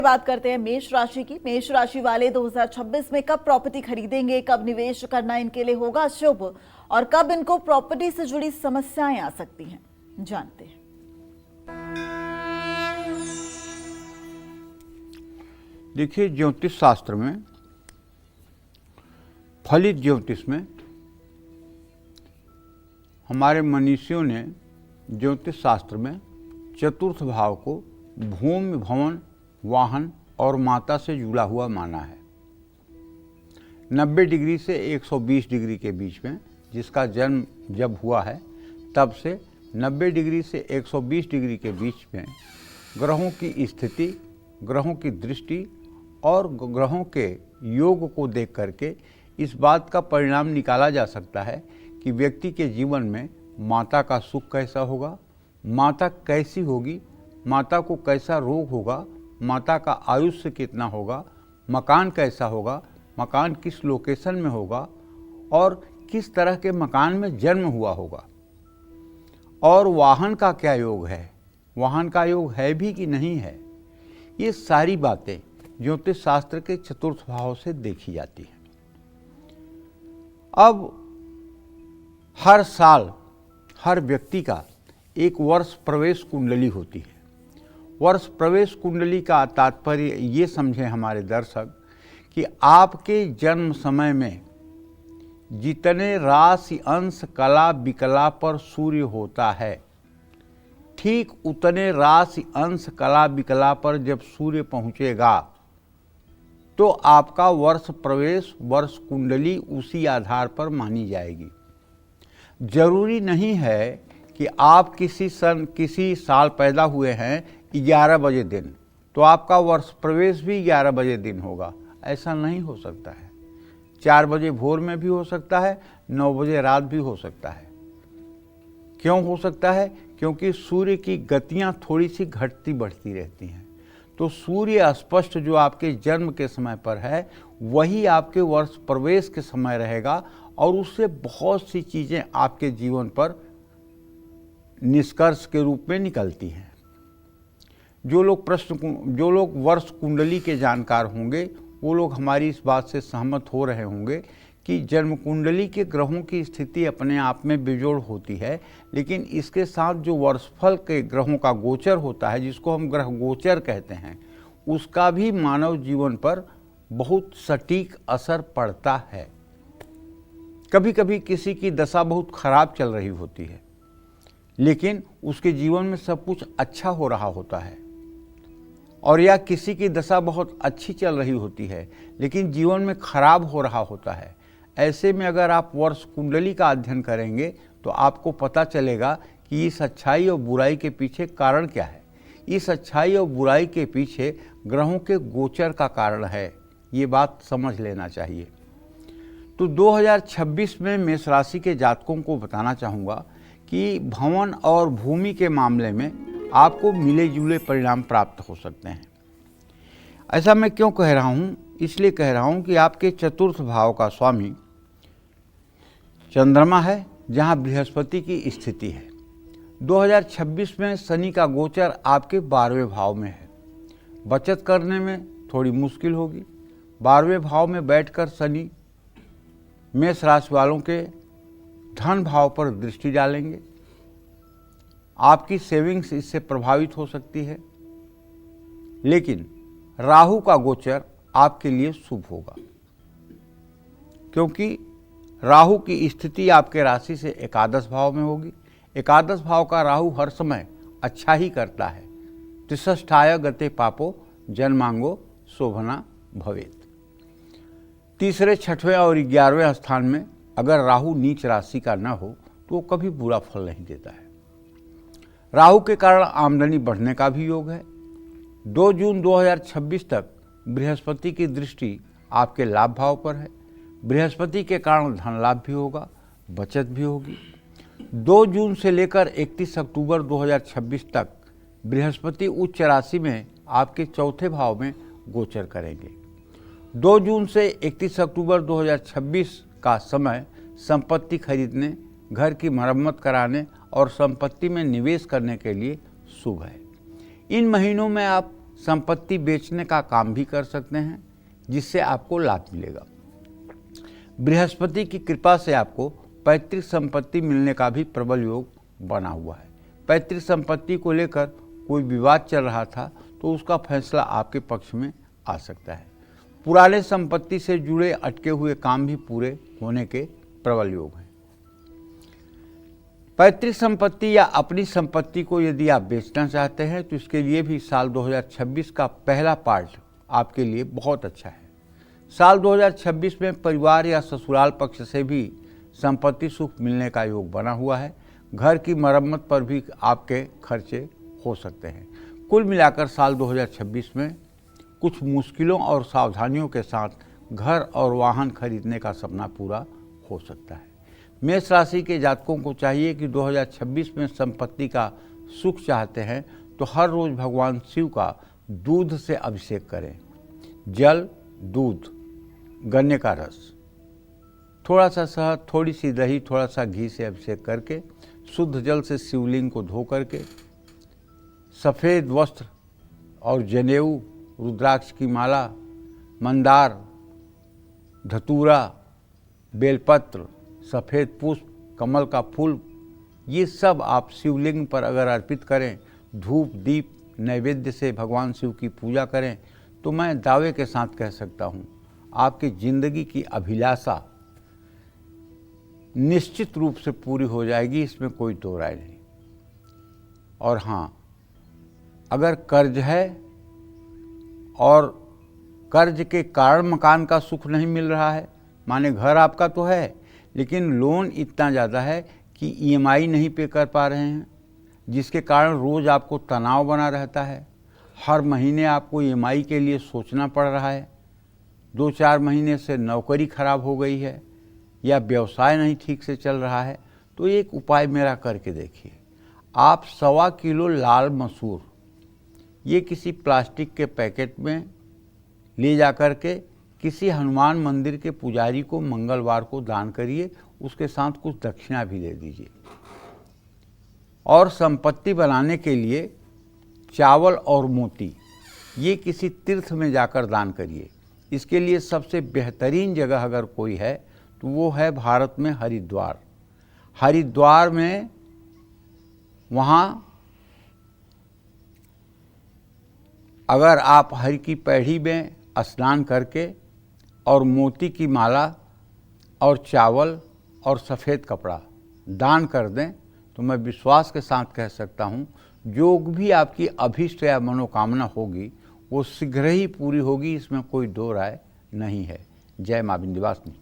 बात करते हैं मेष राशि की। मेष राशि वाले 2026 में कब प्रॉपर्टी खरीदेंगे, कब निवेश करना इनके लिए होगा शुभ और कब इनको प्रॉपर्टी से जुड़ी समस्याएं आ सकती हैं, जानते हैं। देखिए, ज्योतिष शास्त्र में, फलित ज्योतिष में हमारे मनीषियों ने ज्योतिष शास्त्र में चतुर्थ भाव को भूमि, भवन, वाहन और माता से जुड़ा हुआ माना है। 90 डिग्री से 120 डिग्री के बीच में, जिसका जन्म जब हुआ है तब से 90 डिग्री से 120 डिग्री के बीच में ग्रहों की स्थिति, ग्रहों की दृष्टि और ग्रहों के योग को देख करके इस बात का परिणाम निकाला जा सकता है कि व्यक्ति के जीवन में माता का सुख कैसा होगा, माता कैसी होगी, माता को कैसा रोग होगा, माता का आयुष्य कितना होगा, मकान कैसा होगा, मकान किस लोकेशन में होगा और किस तरह के मकान में जन्म हुआ होगा, और वाहन का क्या योग है, वाहन का योग है भी कि नहीं है। ये सारी बातें ज्योतिष शास्त्र के चतुर्थ भाव से देखी जाती है। अब हर साल हर व्यक्ति का एक वर्ष प्रवेश कुंडली होती है। वर्ष प्रवेश कुंडली का तात्पर्य ये समझें हमारे दर्शक कि आपके जन्म समय में जितने राशि अंश कला विकला पर सूर्य होता है, ठीक उतने राशि अंश कला विकला पर जब सूर्य पहुंचेगा तो आपका वर्ष प्रवेश वर्ष कुंडली उसी आधार पर मानी जाएगी। जरूरी नहीं है कि आप किसी साल पैदा हुए हैं 11 बजे दिन तो आपका वर्ष प्रवेश भी 11 बजे दिन होगा, ऐसा नहीं हो सकता है। 4 बजे भोर में भी हो सकता है, 9 बजे रात भी हो सकता है। क्यों हो सकता है? क्योंकि सूर्य की गतियां थोड़ी सी घटती बढ़ती रहती हैं। तो सूर्य स्पष्ट जो आपके जन्म के समय पर है वही आपके वर्ष प्रवेश के समय रहेगा और उससे बहुत सी चीज़ें आपके जीवन पर निष्कर्ष के रूप में निकलती हैं। जो लोग वर्ष कुंडली के जानकार होंगे वो लोग हमारी इस बात से सहमत हो रहे होंगे कि जन्म कुंडली के ग्रहों की स्थिति अपने आप में बेजोड़ होती है, लेकिन इसके साथ जो वर्षफल के ग्रहों का गोचर होता है, जिसको हम ग्रह गोचर कहते हैं, उसका भी मानव जीवन पर बहुत सटीक असर पड़ता है। कभी कभी किसी की दशा बहुत खराब चल रही होती है लेकिन उसके जीवन में सब कुछ अच्छा हो रहा होता है, और या किसी की दशा बहुत अच्छी चल रही होती है लेकिन जीवन में खराब हो रहा होता है। ऐसे में अगर आप वर्ष कुंडली का अध्ययन करेंगे तो आपको पता चलेगा कि इस अच्छाई और बुराई के पीछे कारण क्या है। इस अच्छाई और बुराई के पीछे ग्रहों के गोचर का कारण है, ये बात समझ लेना चाहिए। तो 2026 में मेष राशि के जातकों को बताना चाहूँगा कि भवन और भूमि के मामले में आपको मिले जुले परिणाम प्राप्त हो सकते हैं। ऐसा मैं क्यों कह रहा हूँ? इसलिए कह रहा हूँ कि आपके चतुर्थ भाव का स्वामी चंद्रमा है, जहाँ बृहस्पति की स्थिति है। 2026 में शनि का गोचर आपके 12वें भाव में है। बचत करने में थोड़ी मुश्किल होगी। 12वें भाव में बैठकर शनि मेष राशि वालों के धन भाव पर दृष्टि डालेंगे। आपकी सेविंग्स इससे प्रभावित हो सकती है, लेकिन राहु का गोचर आपके लिए शुभ होगा, क्योंकि राहु की स्थिति आपके राशि से एकादश भाव में होगी। एकादश भाव का राहु हर समय अच्छा ही करता है। त्रिषष्ठाय गते पापो जन्मांगो शोभना भवेत। तीसरे, छठवें और 11वें स्थान में अगर राहु नीच राशि का न हो तो वो कभी बुरा फल नहीं देता है। राहु के कारण आमदनी बढ़ने का भी योग है। 2 जून 2026 तक बृहस्पति की दृष्टि आपके लाभ भाव पर है। बृहस्पति के कारण धन लाभ भी होगा, बचत भी होगी। 2 जून से लेकर 31 अक्टूबर 2026 तक बृहस्पति उच्च राशि में आपके चौथे भाव में गोचर करेंगे। 2 जून से 31 अक्टूबर 2026 का समय संपत्ति खरीदने, घर की मरम्मत कराने और संपत्ति में निवेश करने के लिए शुभ है। इन महीनों में आप संपत्ति बेचने का काम भी कर सकते हैं, जिससे आपको लाभ मिलेगा। बृहस्पति की कृपा से आपको पैतृक संपत्ति मिलने का भी प्रबल योग बना हुआ है। पैतृक संपत्ति को लेकर कोई विवाद चल रहा था तो उसका फैसला आपके पक्ष में आ सकता है। पुराने संपत्ति से जुड़े अटके हुए काम भी पूरे होने के प्रबल योग हैं। पैतृक संपत्ति या अपनी संपत्ति को यदि आप बेचना चाहते हैं तो इसके लिए भी साल 2026 का पहला पार्ट आपके लिए बहुत अच्छा है। साल 2026 में परिवार या ससुराल पक्ष से भी संपत्ति सुख मिलने का योग बना हुआ है। घर की मरम्मत पर भी आपके खर्चे हो सकते हैं। कुल मिलाकर साल 2026 में कुछ मुश्किलों और सावधानियों के साथ घर और वाहन खरीदने का सपना पूरा हो सकता है। मेष राशि के जातकों को चाहिए कि 2026 में संपत्ति का सुख चाहते हैं तो हर रोज भगवान शिव का दूध से अभिषेक करें। जल, दूध, गन्ने का रस, थोड़ा सा शहद, थोड़ी सी दही, थोड़ा सा घी से अभिषेक करके शुद्ध जल से शिवलिंग को धो करके सफ़ेद वस्त्र और जनेऊ, रुद्राक्ष की माला, मंदार, धतूरा, बेलपत्र, सफ़ेद पुष्प, कमल का फूल, ये सब आप शिवलिंग पर अगर अर्पित करें, धूप दीप नैवेद्य से भगवान शिव की पूजा करें तो मैं दावे के साथ कह सकता हूँ आपकी ज़िंदगी की अभिलाषा निश्चित रूप से पूरी हो जाएगी, इसमें कोई दो राय नहीं। और हाँ, अगर कर्ज है और कर्ज के कारण मकान का सुख नहीं मिल रहा है, माने घर आपका तो है लेकिन लोन इतना ज़्यादा है कि ईएमआई नहीं पे कर पा रहे हैं, जिसके कारण रोज़ आपको तनाव बना रहता है। हर महीने आपको ईएमआई के लिए सोचना पड़ रहा है। 2-4 महीने से नौकरी खराब हो गई है या व्यवसाय नहीं ठीक से चल रहा है, तो एक उपाय मेरा करके देखिए। आप 1.25 किलो लाल मसूर ये किसी प्लास्टिक के पैकेट में ले जा कर के किसी हनुमान मंदिर के पुजारी को मंगलवार को दान करिए, उसके साथ कुछ दक्षिणा भी दे दीजिए। और संपत्ति बनाने के लिए चावल और मोती ये किसी तीर्थ में जाकर दान करिए। इसके लिए सबसे बेहतरीन जगह अगर कोई है तो वो है भारत में हरिद्वार। हरिद्वार में वहाँ अगर आप हरि की पैड़ी में स्नान करके और मोती की माला और चावल और सफ़ेद कपड़ा दान कर दें तो मैं विश्वास के साथ कह सकता हूँ जो भी आपकी अभीष्ट या मनोकामना होगी वो शीघ्र ही पूरी होगी, इसमें कोई दो राय नहीं है। जय मां विंध्यवासिनी।